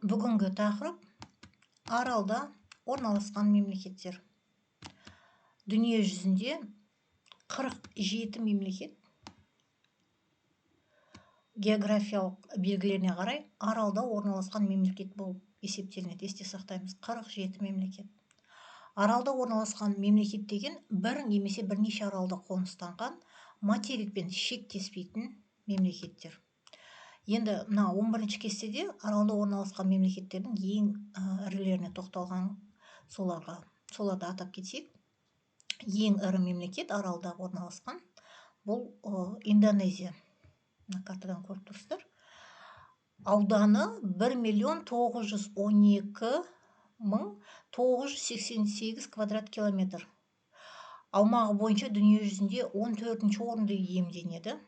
Бүгінгі тақырып аралда орналасқан мемлекеттер. Дүние жүзінде 47 мемлекет географиялық белгілеріне қарай аралда орналасқан мемлекет болып есептелінеді. Есте сақтаймыз, 47 мемлекет. Аралда орналасқан мемлекет деген бір немесе бірнеше аралда қоныстанған, материкпен шектеспейтін мемлекеттер. Енді мына 11-ші кестеде аралда орналасқан мемлекеттердің ең ірілеріне тоқталған, соларды атап кетсек, ең ірі мемлекет аралда орналасқан бұл Индонезия. Мына картадан көріп тұрсыздар. Ауданы 1.912.988 квадрат километр. Аумағы бойынша дүние жүзінде 14-ші орынды иемденеді.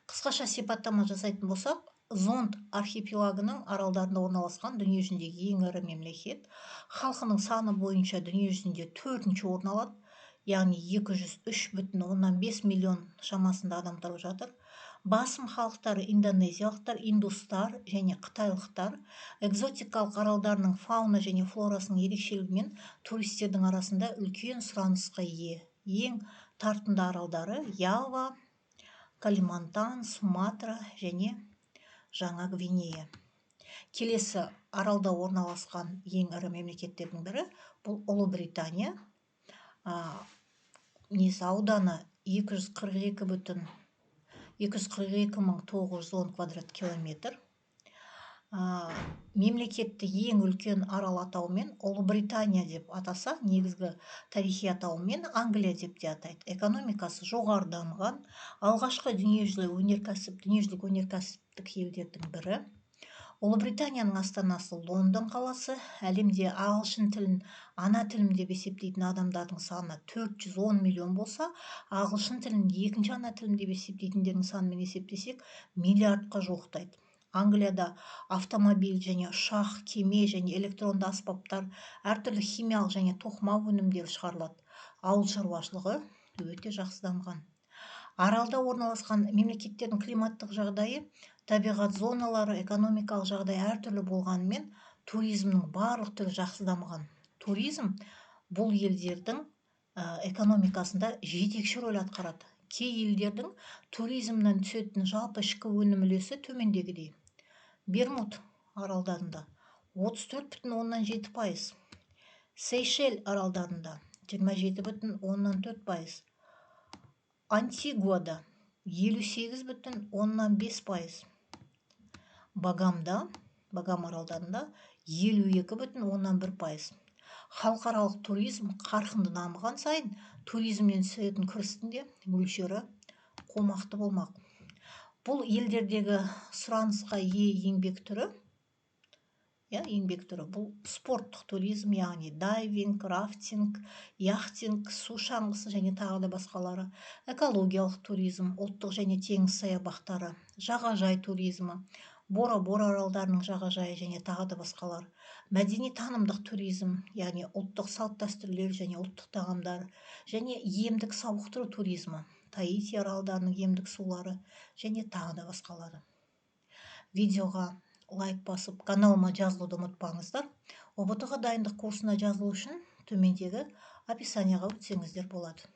Қысқаша сипаттама жасайтын болсақ, Зонд архипелагының аралдарында орналасқан дүние жүзіндегі ең ірі мемлекет. Халқының саны бойынша дүние жүзінде 4-ші орын алады, яғни 203,5 миллион шамасында адам тұрып жатыр. Басым халықтары индонезиялықтар, индустар және қытайлықтар. Экзотикалық аралдарының фауна және флорасының ерекшелігімен туристердің арасында үлкен сұранысқа ие. Ең тартымды аралдары Ява, Калимантан, Суматра және Жаңа Гвинея. Келесі аралда орналасқан ең ірі мемлекеттердің бірі бұл Ұлыбритания. Ауданы 242,910 квадрат километр. Мемлекетті ең үлкен арал атауымен Ұлыбритания деп атаса, негізгі тарихи атауымен Англия деп те атайды. Экономикасы жоғары дамыған, алғашқы дүниежүзілік өнеркәсіптік елдердің бірі. Ұлыбританияның астанасы Лондон қаласы. Әлемде ағылшын тілін ана тілім деп есептейтін адамдардың саны 410 миллион болса, ағылшын тілін екінші ана тілім деп есептейтіндердің санымен есептесек, миллиардқа жуықтайды. Англияда автомобиль және ұшақ, кеме және электронды аспаптар, әртүрлі химиялық және тоқыма өнімдері шығарылады. Ауыл шаруашылығы өте жақсы дамыған. Аралда орналасқан мемлекеттердің климаттық жағдайы, табиғат зоналары, экономикалық жағдай әртүрлі болғанымен, туризмнің барлық түрі жақсы дамыған. Туризм бұл елдердің экономикасында жетекші рөл атқарады. Кей елдердің туризмнен түсетін жалпы ішкі өнім үлесі төмендегідей. Бермуд аралдарында 34,7%, Сейшель аралдарында 27,4%, Антигуада 58,5%, Багам аралдарында 52,1%. Халықаралық туризм қарқынды дамыған сайын, туризмнен түсетін кірістің де мөлшері қомақты болмақ. Бұл елдердегі сұранысқа ие еңбек түрі бұл спорттық туризм, яғни дайвинг, рафтинг, яхтинг, су шаңғысы және тағы да басқалары. Экологиялық туризм, ұлттық және теңіз саябақтары, жағажай туризмі, Бора-Бора аралдарының жағажайы және тағы да басқалар. Мәдени танымдық туризм, яғни ұлттық салт дәстүрлер және ұлттық тағамдар, және емдік сауықтыру туризмі, Таити аралдарының емдік сулары және тағы да басқалары. Видеоға лайк басып, каналыма жазылуды ұмытпаңыздар. ОБТ-ға дайындық курсына жазылу үшін төмендегі описанияға өтсеңіздер болады.